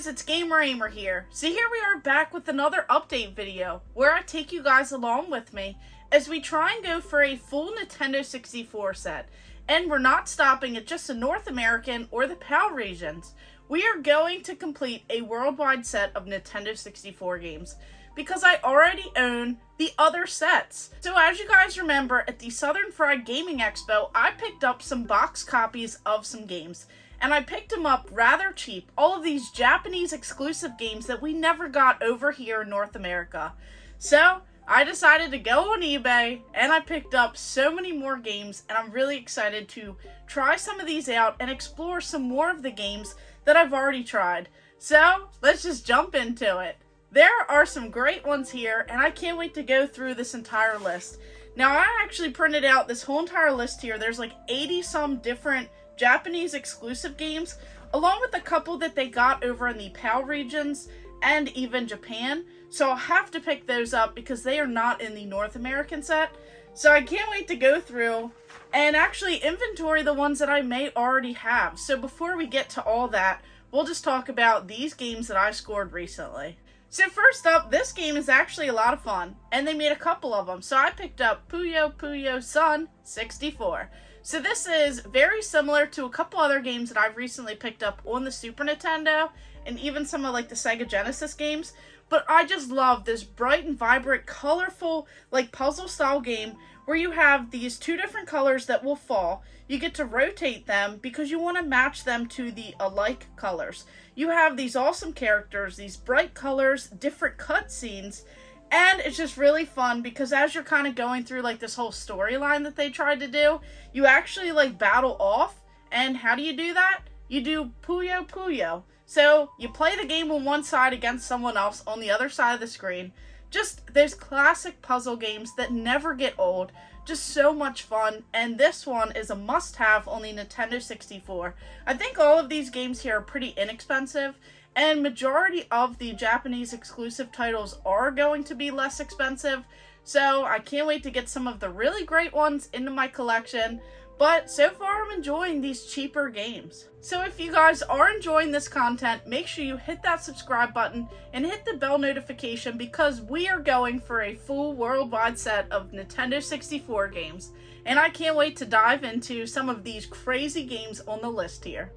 guys, it's Gamer Ahmer here. So here we are back with another update video where I take you guys along with me as we try and go for a full Nintendo 64 set. And we're not stopping at just the North American or the PAL regions. We are going to complete a worldwide set of Nintendo 64 games because I already own the other sets. So as you guys remember, at the Southern Fried Gaming Expo, I picked up some box copies of some games. And I picked them up rather cheap. All of these Japanese exclusive games that we never got over here in North America. So I decided to go on eBay and I picked up so many more games, and I'm really excited to try some of these out and explore some more of the games that I've already tried. So let's just jump into it. There are some great ones here, and I can't wait to go through this entire list. Now I actually printed out this whole entire list here. There's like 80 some different Japanese exclusive games, along with a couple that they got over in the PAL regions and even Japan. So I'll have to pick those up because they are not in the North American set. So I can't wait to go through and actually inventory the ones that I may already have. So before we get to all that, we'll just talk about these games that I scored recently. So first up, this game is actually a lot of fun, and they made a couple of them. So I picked up Puyo Sun 64. So this is very similar to a couple other games that I've recently picked up on the Super Nintendo, and even some of like the Sega Genesis games. But I just love this bright and vibrant, colorful, like puzzle style game where you have these two different colors that will fall. You get to rotate them because you want to match them to the alike colors. You have these awesome characters, these bright colors, different cutscenes, and it's just really fun because as you're kind of going through like this whole storyline that they tried to do, you actually like battle off. And how do you do that? You do puyo. So you play the game on one side against someone else on the other side of the screen. Just those classic puzzle games that never get old. Just so much fun, and this one is a must-have on the Nintendo 64. I think all of these games here are pretty inexpensive, and majority of the Japanese exclusive titles are going to be less expensive, so I can't wait to get some of the really great ones into my collection. But so far I'm enjoying these cheaper games. So if you guys are enjoying this content, make sure you hit that subscribe button and hit the bell notification because we are going for a full worldwide set of Nintendo 64 games. And I can't wait to dive into some of these crazy games on the list here.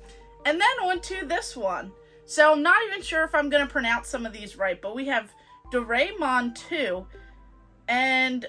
And then on to this one. So I'm not even sure if I'm going to pronounce some of these right, but we have Doraymon II, and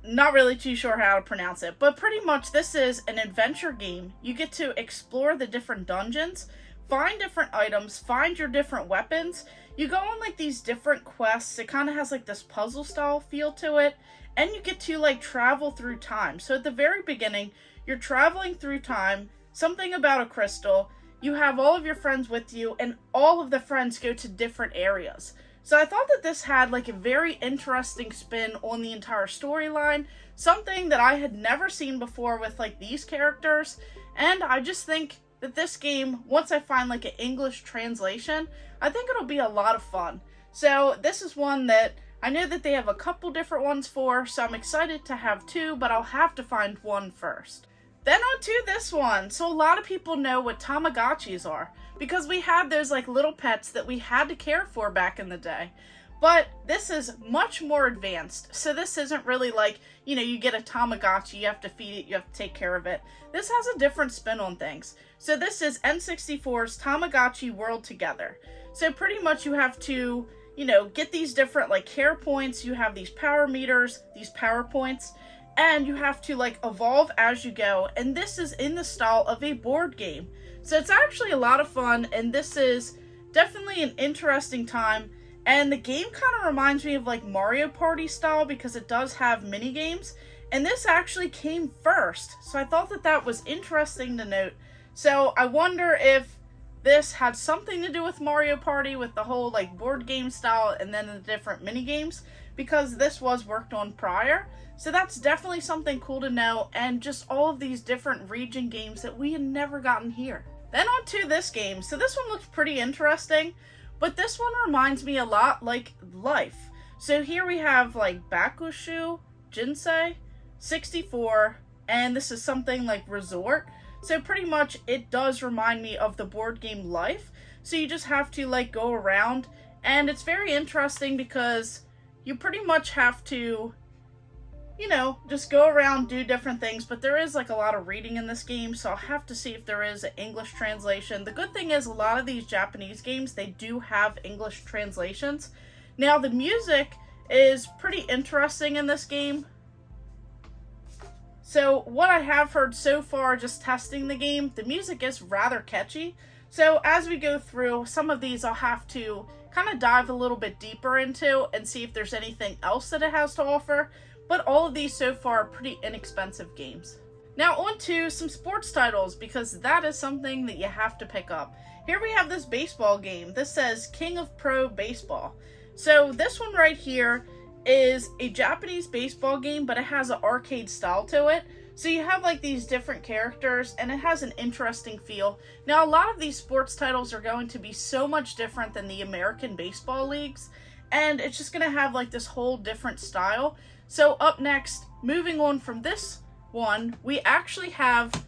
not really too sure how to pronounce it, but pretty much this is an adventure game. You get to explore the different dungeons, find different items, find your different weapons. You go on like these different quests. It kind of has like this puzzle style feel to it, and you get to like travel through time. So at the very beginning, you're traveling through time, something about a crystal. You have all of your friends with you, and all of the friends go to different areas. So I thought that this had like a very interesting spin on the entire storyline, something that I had never seen before with like these characters, and I just think that this game, once I find like an English translation, I think it'll be a lot of fun. So this is one that I know that they have a couple different ones for, so I'm excited to have two, but I'll have to find one first. Then on to this one. So a lot of people know what Tamagotchis are, because we had those like little pets that we had to care for back in the day. But this is much more advanced. So this isn't really like, you know, you get a Tamagotchi, you have to feed it, you have to take care of it. This has a different spin on things. So this is N64's Tamagotchi World Together. So pretty much you have to, you know, get these different like care points. You have these power meters, these power points, and you have to like evolve as you go. And this is in the style of a board game. So it's actually a lot of fun, and this is definitely an interesting time. And the game kind of reminds me of like Mario Party style because it does have mini games. And this actually came first. So I thought that that was interesting to note. So I wonder if this had something to do with Mario Party with the whole like board game style and then the different mini games, because this was worked on prior. So that's definitely something cool to know, and just all of these different region games that we had never gotten here. Then on to this game. So this one looks pretty interesting, but this one reminds me a lot like Life. So here we have like Bakushu, Jinsei, 64, and this is something like Resort. So pretty much it does remind me of the board game Life. So you just have to like go around, and it's very interesting because you pretty much have to, you know, just go around, do different things, but there is like a lot of reading in this game, so I'll have to see if there is an English translation. The good thing is a lot of these Japanese games, they do have English translations. Now the music is pretty interesting in this game. So what I have heard so far just testing the game, the music is rather catchy. So as we go through, some of these I'll have to kind of dive a little bit deeper into and see if there's anything else that it has to offer. But all of these so far are pretty inexpensive games. Now on to some sports titles, because that is something that you have to pick up. Here we have this baseball game. This says King of Pro Baseball. So this one right here is a Japanese baseball game, but it has an arcade style to it. So you have like these different characters, and it has an interesting feel. Now a lot of these sports titles are going to be so much different than the American baseball leagues, and it's just going to have like this whole different style. So up next, moving on from this one, we actually have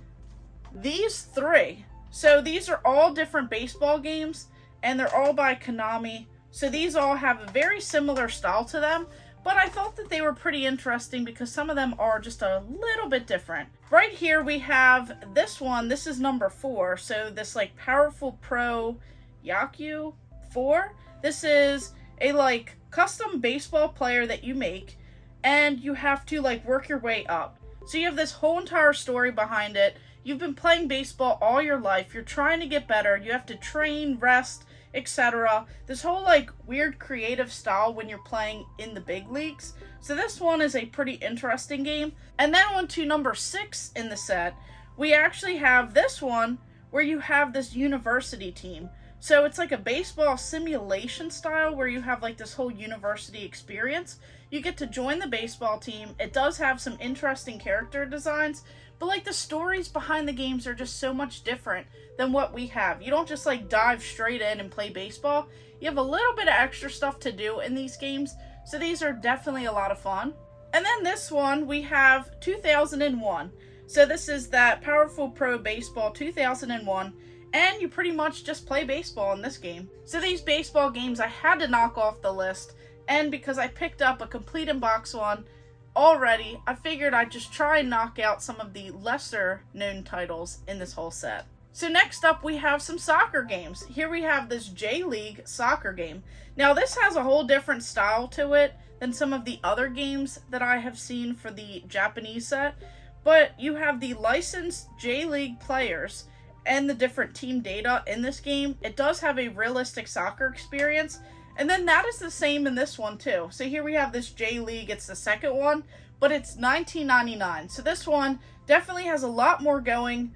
these three. So these are all different baseball games, and they're all by Konami. So these all have a very similar style to them, but I thought that they were pretty interesting because some of them are just a little bit different. Right here we have this one. This is number 4. So this like Powerful Pro Yaku 4. This is a like custom baseball player that you make, and you have to like work your way up. So you have this whole entire story behind it. You've been playing baseball all your life. You're trying to get better. You have to train, rest, etc. This whole like weird creative style when you're playing in the big leagues. So this one is a pretty interesting game. And then on to number 6 in the set, we actually have this one where you have this university team. So it's like a baseball simulation style where you have like this whole university experience. You get to join the baseball team. It does have some interesting character designs, but like the stories behind the games are just so much different than what we have. You don't just like dive straight in and play baseball. You have a little bit of extra stuff to do in these games, so these are definitely a lot of fun. And then this one, we have 2001. So this is that Powerful Pro Baseball 2001, and you pretty much just play baseball in this game. So these baseball games I had to knock off the list, and because I picked up a complete in-box one already, I figured I'd just try and knock out some of the lesser known titles in this whole set. So next up we have some soccer games. Here we have this J-League soccer game. Now this has a whole different style to it than some of the other games that I have seen for the Japanese set, but you have the licensed J-League players and the different team data in this game. It does have a realistic soccer experience, and then that is the same in this one too. So here we have this J-League, it's the second one, but it's $19.99. So this one definitely has a lot more going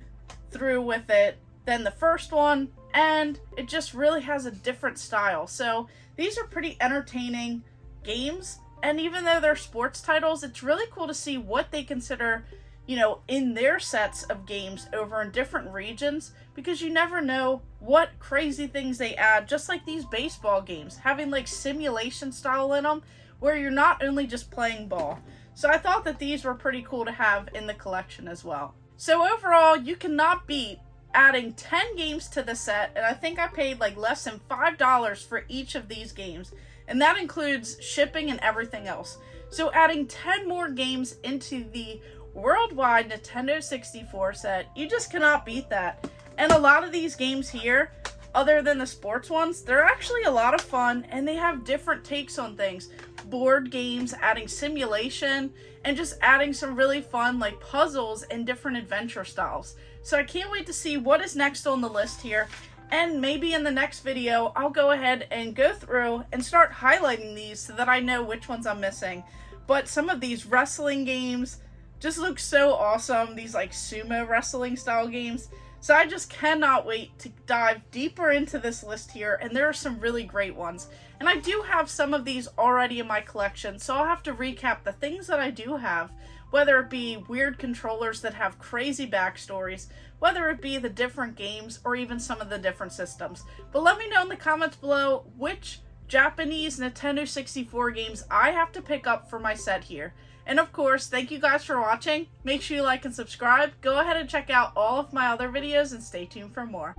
through with it than the first one, and it just really has a different style. So these are pretty entertaining games, and even though they're sports titles, it's really cool to see what they consider, you know, in their sets of games over in different regions, because you never know what crazy things they add, just like these baseball games, having like simulation style in them, where you're not only just playing ball. So I thought that these were pretty cool to have in the collection as well. So overall, you cannot beat adding 10 games to the set, and I think I paid like less than $5 for each of these games, and that includes shipping and everything else. So adding 10 more games into the worldwide Nintendo 64 set, you just cannot beat that. And a lot of these games here, other than the sports ones, they're actually a lot of fun, and they have different takes on things. Board games, adding simulation, and just adding some really fun like puzzles and different adventure styles. So I can't wait to see what is next on the list here, and maybe in the next video I'll go ahead and go through and start highlighting these so that I know which ones I'm missing. But some of these wrestling games just look so awesome, these like sumo wrestling style games. So I just cannot wait to dive deeper into this list here, and there are some really great ones. And I do have some of these already in my collection, so I'll have to recap the things that I do have, whether it be weird controllers that have crazy backstories, whether it be the different games, or even some of the different systems. But let me know in the comments below which Japanese Nintendo 64 games I have to pick up for my set here. And of course, thank you guys for watching. Make sure you like and subscribe. Go ahead and check out all of my other videos and stay tuned for more.